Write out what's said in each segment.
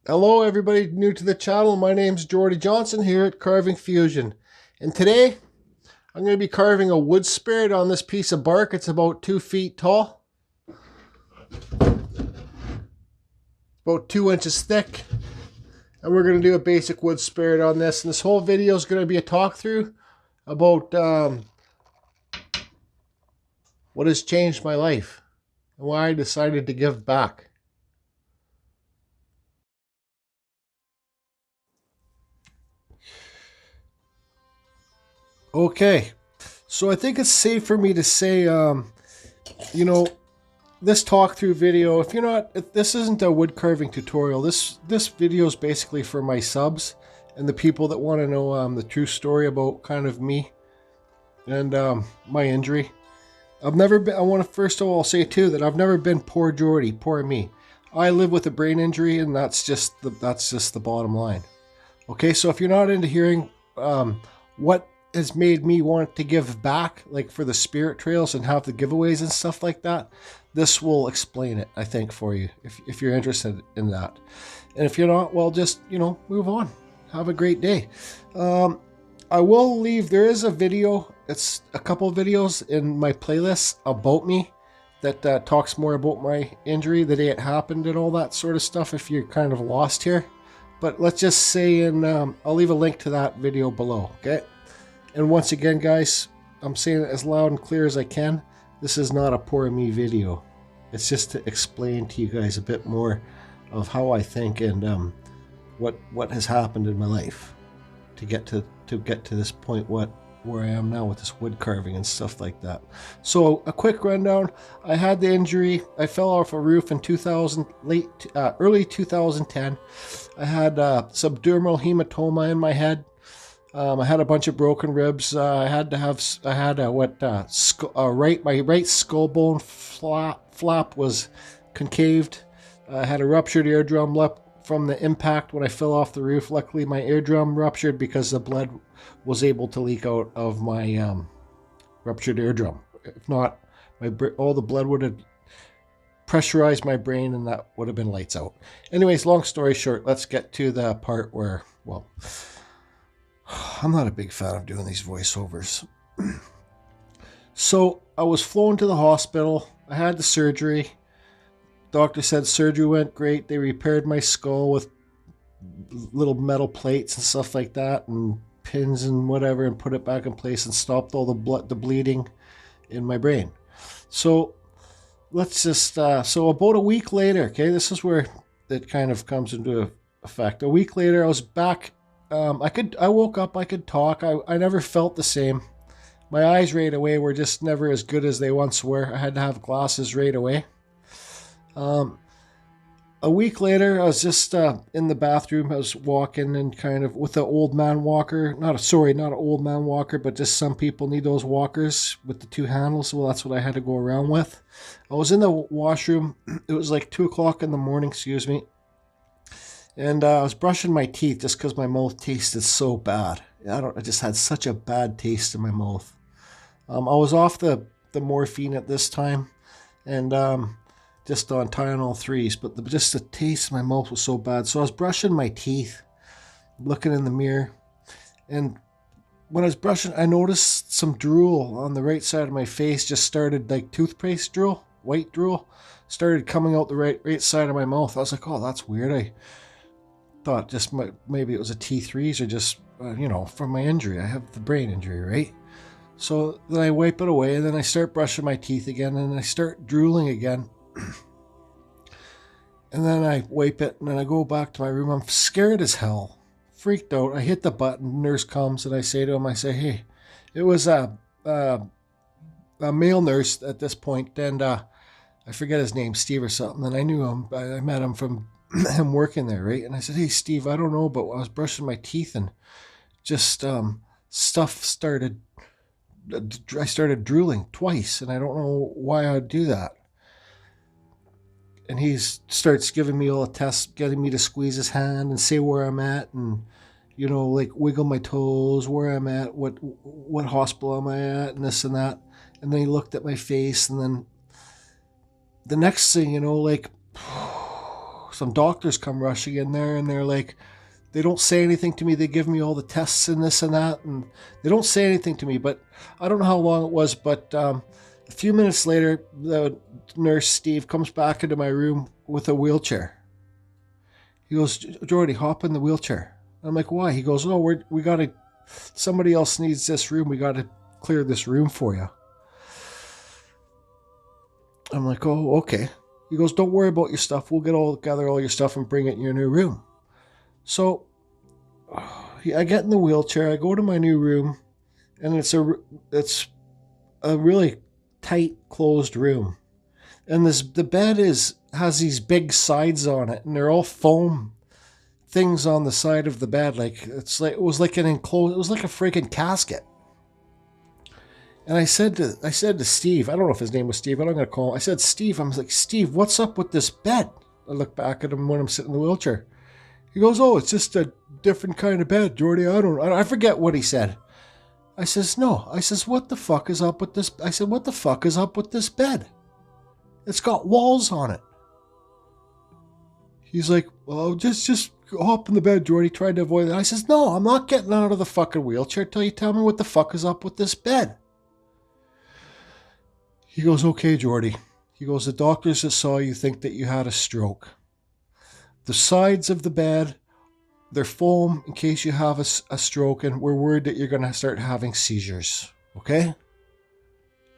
Hello, everybody new to the channel. My name's Jordy Johnson here at Carving Fusion. And today, I'm going to be carving a wood spirit on this piece of bark. It's about 2 feet tall, about 2 inches thick. And we're going to do a basic wood spirit on this. And this whole video is going to be a talk through about what has changed my life and why I decided to give back. Okay, so I think it's safe for me to say, you know, this talk through video, if this isn't a wood carving tutorial, this video is basically for my subs and the people that want to know the true story about kind of me and my injury. I've never been, I want to first of all say too that I've never been poor Jordy, poor me. I live with a brain injury, and that's just the bottom line. Okay, so if you're not into hearing what has made me want to give back, like for the spirit trails and have the giveaways and stuff like that, this will explain it, I think, for you, if you're interested in that. And if you're not, well, just, move on. Have a great day. I will leave, there is a video, it's a couple of videos in my playlist about me that talks more about my injury, the day it happened and all that sort of stuff, if you're kind of lost here. But let's just say, and I'll leave a link to that video below, okay? And once again, guys, I'm saying it as loud and clear as I can. This is not a poor me video. It's just to explain to you guys a bit more of how I think and what has happened in my life to get to this point, where I am now with this wood carving and stuff like that. So a quick rundown. I had the injury. I fell off a roof in early 2010. I had subdural hematoma in my head. I had a bunch of broken ribs. My right skull bone flap was concaved. I had a ruptured eardrum from the impact when I fell off the roof. Luckily, my eardrum ruptured because the blood was able to leak out of my ruptured eardrum. If not, all the blood would have pressurized my brain, and that would have been lights out. Anyways, long story short, let's get to the part where, well, I'm not a big fan of doing these voiceovers. So I was flown to the hospital. I had the surgery. Doctor said surgery went great. They repaired my skull with little metal plates and stuff like that, and pins and whatever, and put it back in place and stopped all the bleeding in my brain. So let's just so about a week later, okay, this is where it kind of comes into effect. A week later, I was back. I woke up, I could talk. I never felt the same. My eyes right away were just never as good as they once were. I had to have glasses right away. A week later, I was just in the bathroom. I was walking and kind of with an old man walker. Not an old man walker, but just some people need those walkers with the two handles. Well, that's what I had to go around with. I was in the washroom. It was like 2 o'clock in the morning, excuse me. And I was brushing my teeth just because my mouth tasted so bad. I just had such a bad taste in my mouth. I was off the morphine at this time, and just on Tylenol 3s, but just the taste in my mouth was so bad. So I was brushing my teeth, looking in the mirror, and when I was brushing, I noticed some drool on the right side of my face. Just started, like toothpaste drool, white drool, started coming out the right side of my mouth. I was like, oh, that's weird. I thought just maybe it was a T3s or just, from my injury. I have the brain injury, right? So then I wipe it away, and then I start brushing my teeth again, and I start drooling again. And then I wipe it, and then I go back to my room. I'm scared as hell, freaked out. I hit the button. Nurse comes, and I say to him, hey, it was a male nurse at this point, and I forget his name, Steve or something. And I knew him. I met him from him working there, right? And I said, hey, Steve, I don't know, but I was brushing my teeth, and just stuff started. I started drooling twice, and I don't know why I'd do that. And he starts giving me all the tests, getting me to squeeze his hand and say where I'm at, and like wiggle my toes, where I'm at, what hospital am I at, and this and that. And then he looked at my face, and then the next thing, like some doctors come rushing in there, and they're like, they don't say anything to me. They give me all the tests and this and that, and they don't say anything to me. But I don't know how long it was, but a few minutes later, the nurse, Steve, comes back into my room with a wheelchair. He goes, Jordy, hop in the wheelchair. I'm like, why? He goes, oh, we got to, somebody else needs this room. We got to clear this room for you. I'm like, oh, okay. He goes, don't worry about your stuff. We'll gather all your stuff and bring it in your new room. So I get in the wheelchair. I go to my new room, and it's a really tight, closed room. And the bed has these big sides on it, and they're all foam things on the side of the bed. It was like a freaking casket. And I said to Steve, I don't know if his name was Steve, but I'm going to call him. I said, Steve, I'm like, Steve, what's up with this bed? I look back at him when I'm sitting in the wheelchair. He goes, oh, it's just a different kind of bed, Jordy. I forget what he said. I says, no. I says, what the fuck is up with this? I said, what the fuck is up with this bed? It's got walls on it. He's like, well, just hop in the bed, Jordy. Tried to avoid it. I says, no, I'm not getting out of the fucking wheelchair till you tell me what the fuck is up with this bed. He goes, okay, Jordy. He goes, the doctors that saw you think that you had a stroke. The sides of the bed, they're foam in case you have a stroke, and we're worried that you're going to start having seizures. Okay?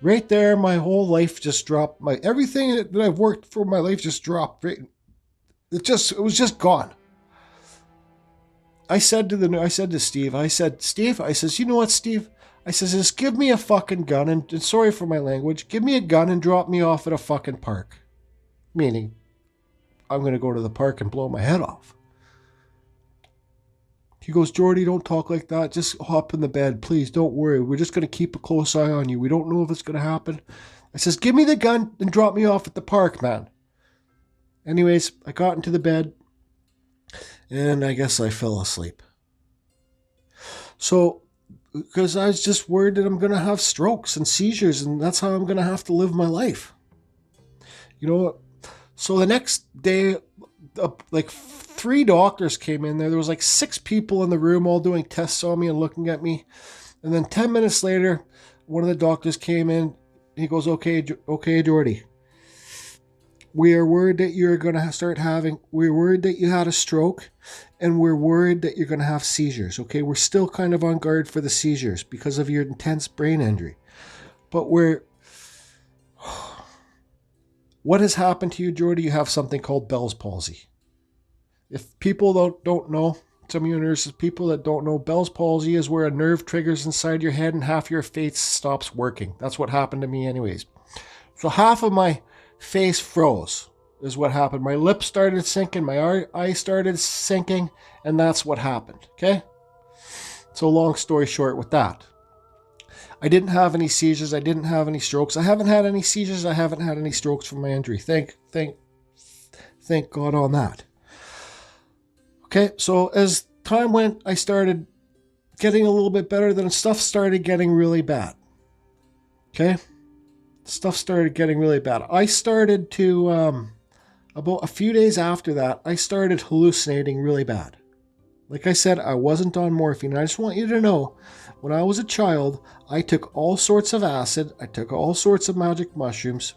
Right there, my whole life just dropped. Everything that I've worked for my life just dropped. Right? It was just gone. I said to Steve, Steve, I says, you know what, Steve? I says, just give me a fucking gun, and sorry for my language, give me a gun and drop me off at a fucking park. Meaning, I'm going to go to the park and blow my head off. He goes, Jordy, don't talk like that. Just hop in the bed. Please, don't worry. We're just going to keep a close eye on you. We don't know if it's going to happen. I says, give me the gun and drop me off at the park, man. Anyways, I got into the bed, and I guess I fell asleep. So, because I was just worried that I'm going to have strokes and seizures, and that's how I'm going to have to live my life. You know what? So the next day, like 3 doctors came in there. There was like 6 people in the room all doing tests on me and looking at me. And then 10 minutes later, one of the doctors came in. He goes, okay, Jordy. We're worried that we're worried that you had a stroke, and we're worried that you're going to have seizures. Okay, we're still kind of on guard for the seizures because of your intense brain injury. But what has happened to you, Jordy? You have something called Bell's palsy. If people don't know, some of you nurses, people that don't know, Bell's palsy is where a nerve triggers inside your head and half your face stops working. That's what happened to me anyways. So half of my face froze is what happened. My lips started sinking, my eye started sinking, and that's what happened. Okay? So long story short with that. I didn't have any seizures. I didn't have any strokes. I haven't had any seizures. I haven't had any strokes from my injury. Thank God on that. Okay, so as time went, I started getting a little bit better. Then stuff started getting really bad. Okay? Stuff started getting really bad. I started to, about a few days after that, I started hallucinating really bad. Like I said, I wasn't on morphine. And I just want you to know, when I was a child, I took all sorts of acid. I took all sorts of magic mushrooms.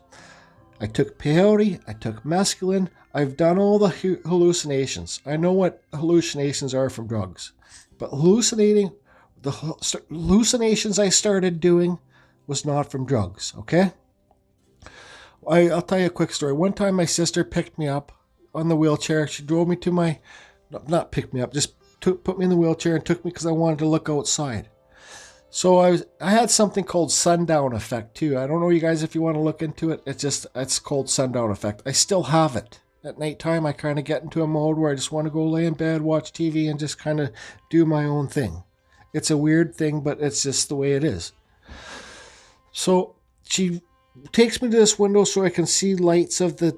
I took peyote. I took mescaline. I've done all the hallucinations. I know what hallucinations are from drugs. But the hallucinations I started doing was not from drugs, okay? I'll tell you a quick story. One time my sister picked me up on the wheelchair. She drove me to not picked me up, just put me in the wheelchair and took me because I wanted to look outside. So I had something called sundown effect too. I don't know, you guys, if you want to look into it. It's called sundown effect. I still have it. At nighttime, I kind of get into a mode where I just want to go lay in bed, watch TV, and just kind of do my own thing. It's a weird thing, but it's just the way it is. So she takes me to this window so I can see lights of the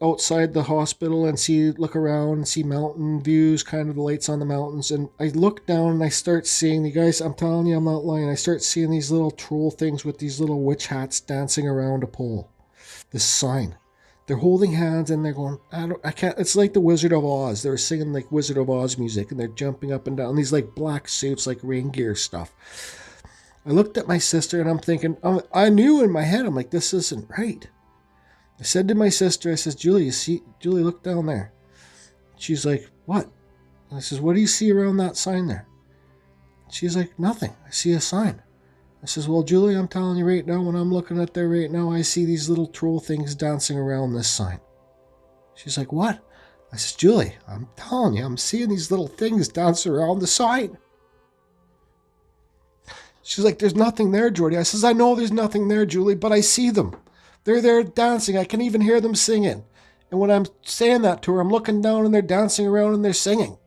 outside the hospital and look around and see mountain views, kind of the lights on the mountains. And I look down and I start seeing, you guys, I'm telling you, I'm not lying. I start seeing these little troll things with these little witch hats dancing around a pole. This sign. They're holding hands and they're going, I can't, it's like the Wizard of Oz. They were singing like Wizard of Oz music and they're jumping up and down. These like black suits, like rain gear stuff. I looked at my sister and I'm thinking, I knew in my head, I'm like, this isn't right. I said to my sister, I says, Julie, look down there. She's like, what? I says, what do you see around that sign there? She's like, nothing. I see a sign. I says, well, Julie, I'm telling you right now, when I'm looking at there right now, I see these little troll things dancing around this sign. She's like, what? I says, Julie, I'm telling you, I'm seeing these little things dancing around the sign. She's like, there's nothing there, Jordy. I says, I know there's nothing there, Julie, but I see them. They're there dancing. I can even hear them singing. And when I'm saying that to her, I'm looking down and they're dancing around and they're singing.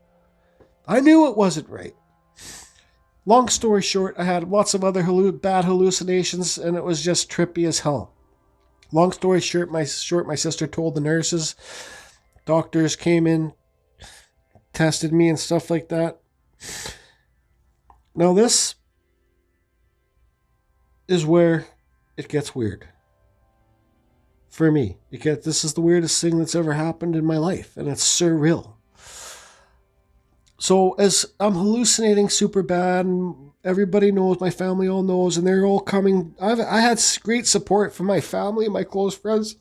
I knew it wasn't right. Long story short, I had lots of other bad hallucinations and it was just trippy as hell. Long story short, my sister told the nurses. Doctors came in, tested me and stuff like that. Now this is where it gets weird. For me, this is the weirdest thing that's ever happened in my life, and it's surreal. So as I'm hallucinating super bad, and everybody knows, my family all knows, and they're all coming. I had great support from my family and my close friends.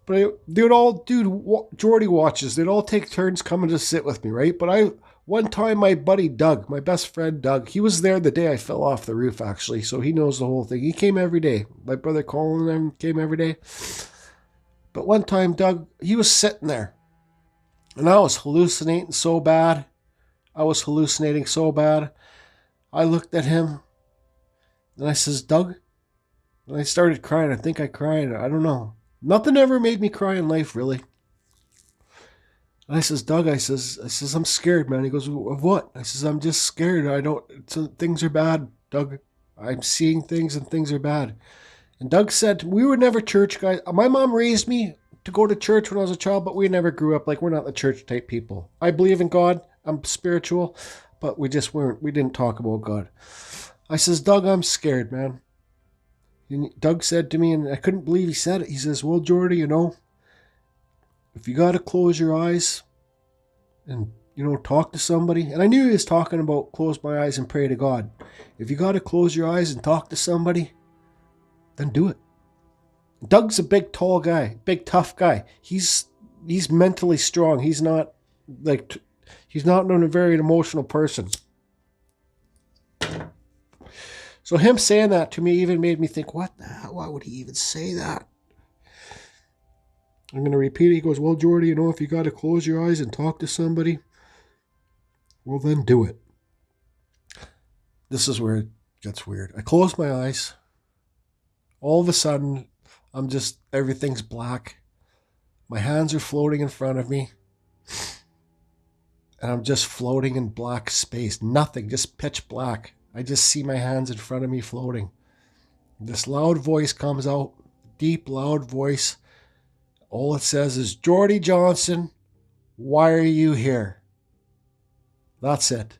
But Jordy watches. They'd all take turns coming to sit with me, right? But one time my buddy Doug, my best friend Doug, he was there the day I fell off the roof, actually, so he knows the whole thing. He came every day. My brother Colin and them came every day. But one time Doug, he was sitting there, and I was hallucinating so bad. I looked at him, and I says, Doug? And I started crying. I think I cried. I don't know. Nothing ever made me cry in life, really. And I says, Doug, I says, I'm scared, man. He goes, of what? I says, I'm just scared. Things are bad, Doug. I'm seeing things and things are bad. And Doug said, we were never church guys. My mom raised me to go to church when I was a child, but we never grew up like, we're not the church type people. I believe in God. I'm spiritual, but we didn't talk about God. I says, Doug, I'm scared, man. And Doug said to me, and I couldn't believe he said it. He says, well, Jordy, if you got to close your eyes and, talk to somebody. And I knew he was talking about close my eyes and pray to God. If you got to close your eyes and talk to somebody, then do it. Doug's a big, tall guy, big, tough guy. He's mentally strong. He's not a very emotional person. So him saying that to me even made me think, what the hell? Why would he even say that? I'm going to repeat it. He goes, well, Jordy, if you got to close your eyes and talk to somebody, well, then do it. This is where it gets weird. I close my eyes. All of a sudden, everything's black. My hands are floating in front of me. And I'm just floating in black space. Nothing, just pitch black. I just see my hands in front of me floating. This loud voice comes out, deep, loud voice. All it says is, Jordy Johnson, why are you here? That's it.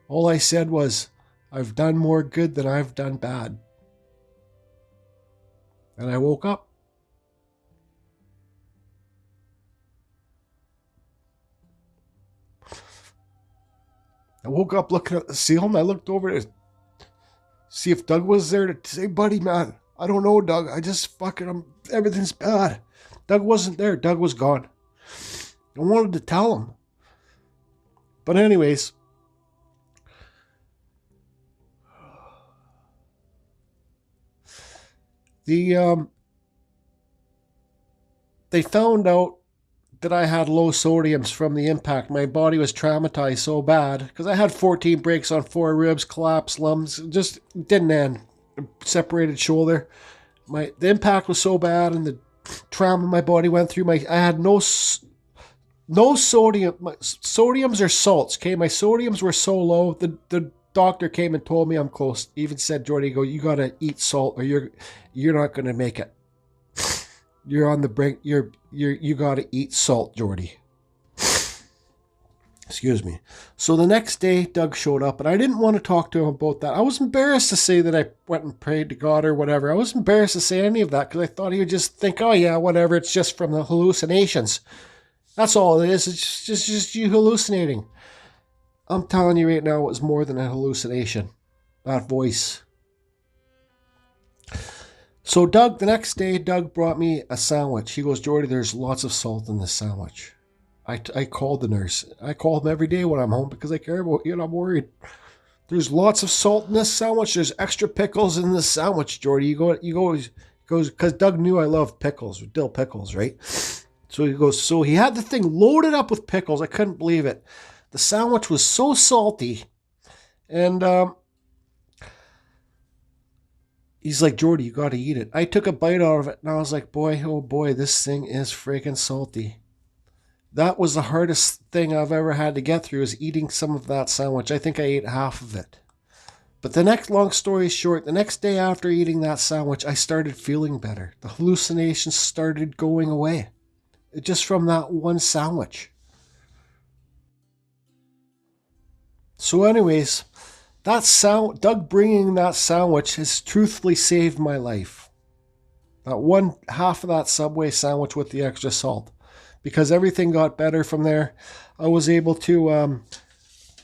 All I said was, I've done more good than I've done bad. And I woke up. I woke up looking at the ceiling. I looked over to see if Doug was there to say, buddy, man, I don't know, Doug. Everything's bad. Doug wasn't there. Doug was gone. I wanted to tell him. But anyways, they found out that I had low sodiums from the impact. My body was traumatized so bad because I had 14 breaks on 4 ribs, collapsed lungs, just didn't end. Separated shoulder. The impact was so bad, and the trauma my body went through. I had no sodium. Sodiums are salts. Okay, my sodiums were so low. The doctor came and told me I'm close. Even said, Jordy, you gotta eat salt, or you're not gonna make it. You're on the brink. You gotta eat salt, Jordy. Excuse me. So the next day, Doug showed up, and I didn't want to talk to him about that. I was embarrassed to say that I went and prayed to God or whatever. I was embarrassed to say any of that because I thought he would just think, oh, yeah, whatever. It's just from the hallucinations. That's all it is. It's just you hallucinating. I'm telling you right now, it was more than a hallucination. That voice. So Doug, the next day, Doug brought me a sandwich. He goes, Jordy, there's lots of salt in this sandwich. I called the nurse. I call him every day when I'm home because I care about you and I'm worried. There's lots of salt in this sandwich. There's extra pickles in this sandwich, Jordy. He goes, because Doug knew I love pickles, dill pickles, right? So he goes, so he had the thing loaded up with pickles. I couldn't believe it. The sandwich was so salty. And he's like, Jordy, you got to eat it. I took a bite out of it and I was like, boy, oh boy, this thing is freaking salty. That was the hardest thing I've ever had to get through, is eating some of that sandwich. I think I ate half of it. But the next, long story short, the next day after eating that sandwich, I started feeling better. The hallucinations started going away. Just from that one sandwich. So anyways, Doug bringing that sandwich has truthfully saved my life. That one half of that Subway sandwich with the extra salt. Because everything got better from there. I was able to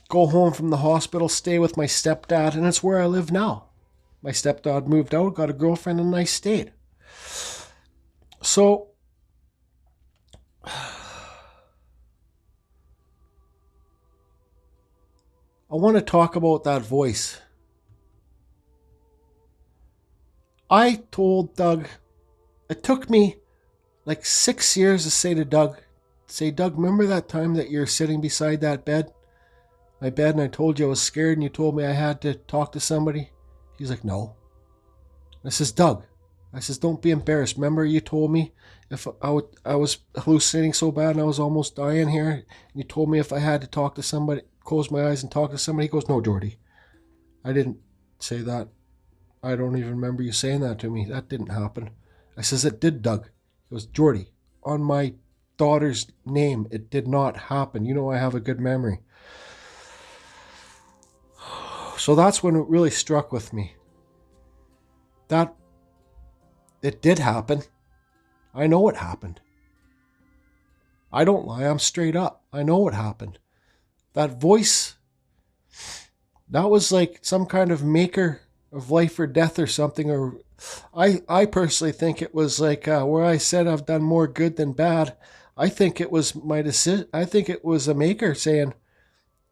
go home from the hospital, stay with my stepdad, and it's where I live now. My stepdad moved out, got a girlfriend, and I stayed. So, I want to talk about that voice. I told Doug, it took me like 6 years to say to Doug, remember that time that you're sitting beside that bed? My bed, and I told you I was scared and you told me I had to talk to somebody? He's like, no. I says, Doug, don't be embarrassed. Remember you told me if I was hallucinating so bad and I was almost dying here, and you told me if I had to talk to somebody, close my eyes and talk to somebody? He goes, no, Jordy, I didn't say that. I don't even remember you saying that to me. That didn't happen. I says, it did, Doug. He goes, Jordy, on my daughter's name, it did not happen. You know I have a good memory. So that's when it really struck with me. That it did happen. I know it happened. I don't lie. I'm straight up. I know it happened. That voice, that was like some kind of maker of life or death or something. Or I personally think it was like where I said I've done more good than bad. I think it was my decision. I think it was a maker saying,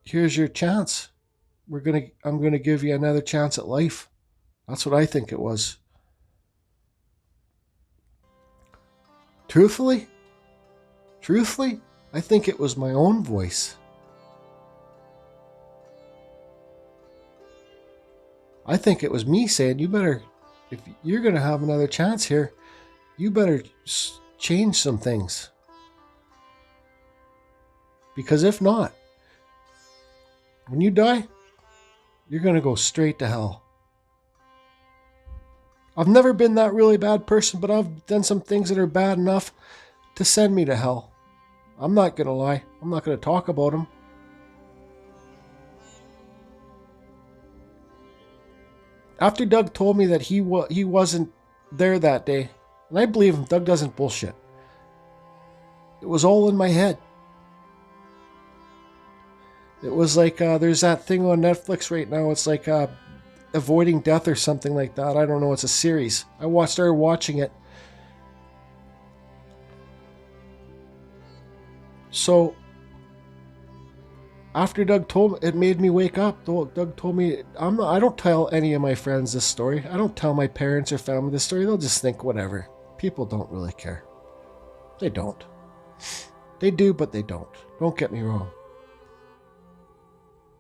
here's your chance. I'm gonna give you another chance at life. That's what I think it was. Truthfully, I think it was my own voice. I think it was me saying, you better, if you're going to have another chance here, you better change some things. Because if not, when you die, you're going to go straight to hell. I've never been that really bad person, but I've done some things that are bad enough to send me to hell. I'm not going to lie. I'm not going to talk about them. After Doug told me that he wasn't there that day, and I believe him, Doug doesn't bullshit. It was all in my head. It was like, there's that thing on Netflix right now. It's like Avoiding Death or something like that. I don't know. It's a series. I started watching it. So, after Doug told me, it made me wake up. Doug told me, I don't tell any of my friends this story. I don't tell my parents or family this story. They'll just think whatever. People don't really care. They don't. They do, but they don't. Don't get me wrong.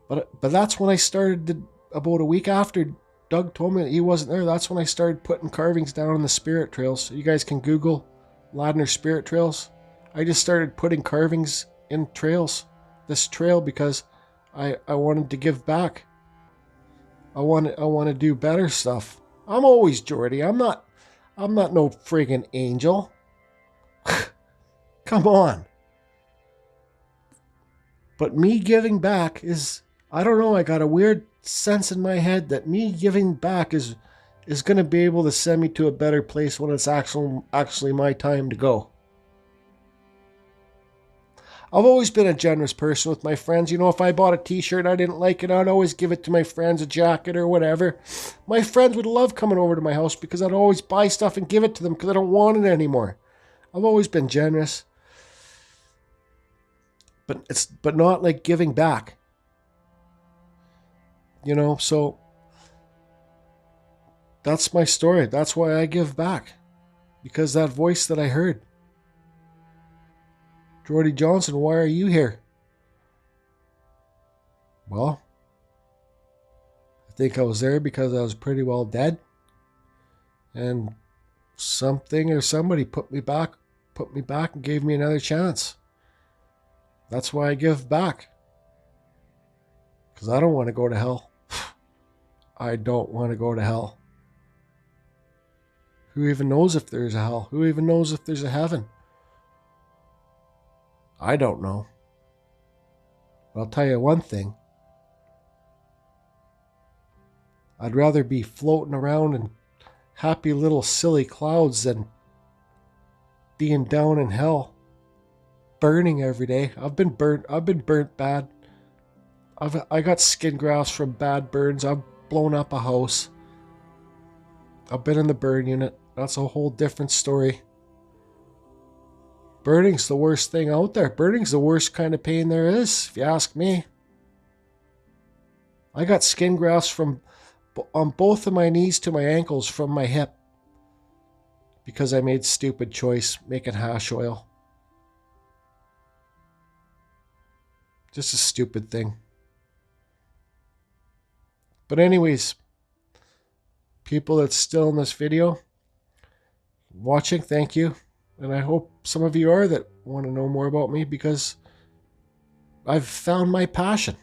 But that's when I started, about a week after Doug told me that he wasn't there, that's when I started putting carvings down on the spirit trails. You guys can Google Ladner Spirit Trails. I just started putting carvings in trails. This trail because I wanted to give back. I want to do better stuff. I'm always Jordy. I'm not no friggin' angel. Come on. But me giving back is, I don't know, I got a weird sense in my head that me giving back is going to be able to send me to a better place when it's actually my time to go. I've always been a generous person with my friends. You know, if I bought a t-shirt and I didn't like it, I'd always give it to my friends, a jacket or whatever. My friends would love coming over to my house because I'd always buy stuff and give it to them because I don't want it anymore. I've always been generous. But not like giving back. You know, so that's my story. That's why I give back. Because that voice that I heard. Jordy Johnson, why are you here? Well, I think I was there because I was pretty well dead. And something or somebody put me back and gave me another chance. That's why I give back. Because I don't want to go to hell. I don't want to go to hell. Who even knows if there's a hell? Who even knows if there's a heaven? I don't know. But I'll tell you one thing. I'd rather be floating around in happy little silly clouds than being down in hell, burning every day. I've been burnt bad. I got skin grafts from bad burns. I've blown up a house. I've been in the burn unit. That's a whole different story. Burning's the worst thing out there. Burning's the worst kind of pain there is, if you ask me. I got skin grafts on both of my knees to my ankles from my hip because I made stupid choice making hash oil. Just a stupid thing. But anyways, people that's still in this video watching, thank you. And I hope some of you are that want to know more about me because I've found my passion.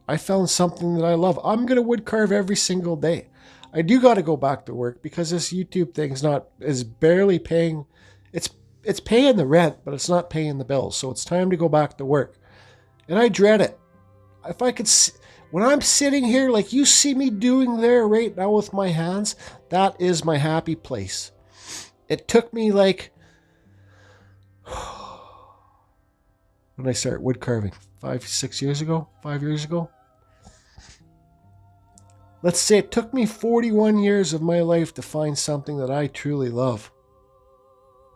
I found something that I love. I'm going to wood carve every single day. I do got to go back to work because this YouTube thing's is barely paying. It's paying the rent, but it's not paying the bills. So it's time to go back to work. And I dread it. If I could, when I'm sitting here like you see me doing there right now with my hands, that is my happy place. It took me like, when I started wood carving, 5 years ago. Let's say it took me 41 years of my life to find something that I truly love.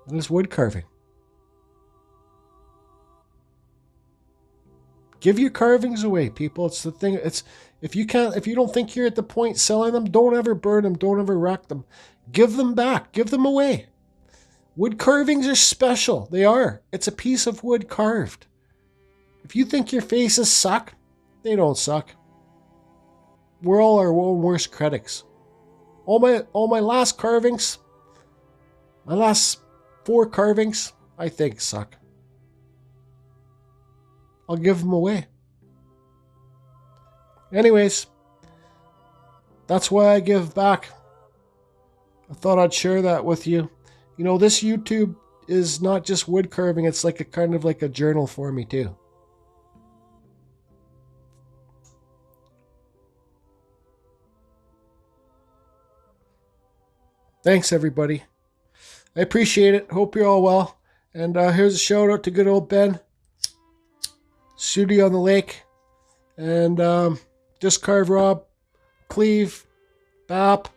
And it's wood carving. Give your carvings away, people. It's the thing. If you don't think you're at the point selling them, don't ever burn them. Don't ever wreck them. Give them back. Give them away. Wood carvings are special. They are. It's a piece of wood carved. If you think your faces suck, they don't suck. We're all our own worst critics. All my last carvings, my last 4 carvings, I think suck. I'll give them away. Anyways, that's why I give back. I thought I'd share that with you. You know, this YouTube is not just wood carving, it's like a kind of like a journal for me too. Thanks everybody. I appreciate it. Hope you're all well. And here's a shout out to good old Ben. Shooty on the Lake. And Just Carve Rob. Cleve. Bap.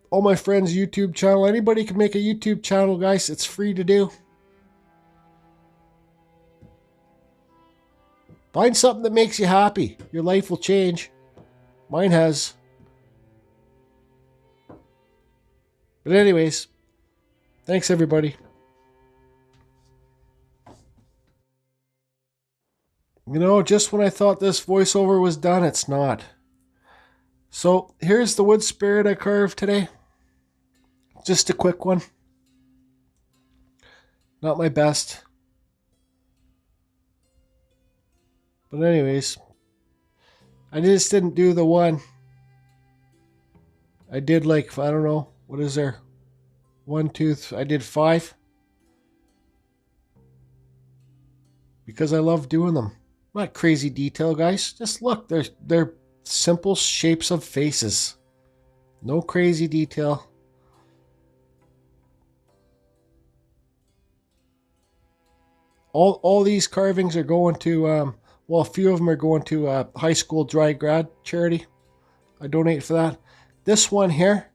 All my friends' YouTube channel. Anybody can make a YouTube channel, guys. It's free to do. Find something that makes you happy. Your life will change. Mine has. But anyways, thanks everybody. You know, just when I thought this voiceover was done, it's not. So here's the wood spirit I carved today. Just a quick one. Not my best. But anyways, I just didn't do the one. I did like, I don't know, what is there? 1, 2, I did 5. because I love doing them. Not crazy detail, guys. Just look, they're simple shapes of faces. No crazy detail. All these carvings are going to, well, a few of them are going to high school dry grad charity. I donate for that. This one here,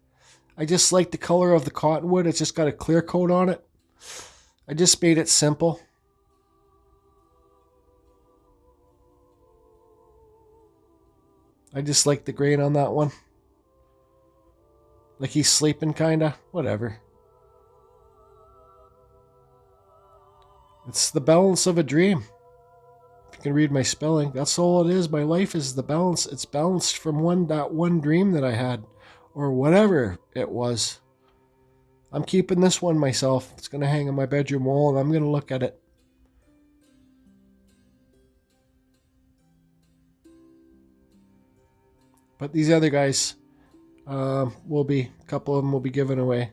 I just like the color of the cottonwood. It's just got a clear coat on it. I just made it simple. I just like the grain on that one. Like he's sleeping, kinda. Whatever. It's the balance of a dream. If you can read my spelling, that's all it is. My life is the balance. It's balanced from that one dream that I had, or whatever it was. I'm keeping this one myself. It's going to hang on my bedroom wall, and I'm going to look at it. But these other guys will be, a couple of them will be given away.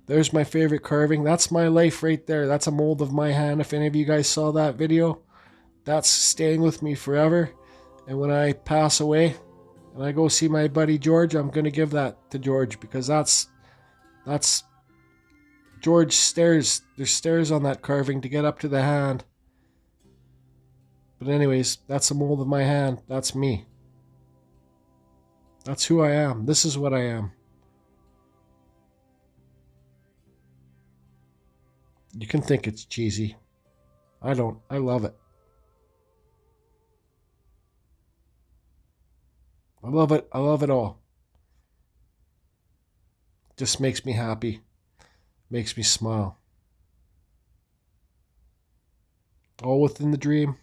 There's my favorite carving. That's my life right there. That's a mold of my hand. If any of you guys saw that video, that's staying with me forever. And when I pass away and I go see my buddy George, I'm going to give that to George, because that's George stairs. There's stairs on that carving to get up to the hand. But anyways, that's a mold of my hand. That's me. That's who I am. This is what I am. You can think it's cheesy. I don't. I love it. I love it. I love it all. Just makes me happy. Makes me smile. All within the dream.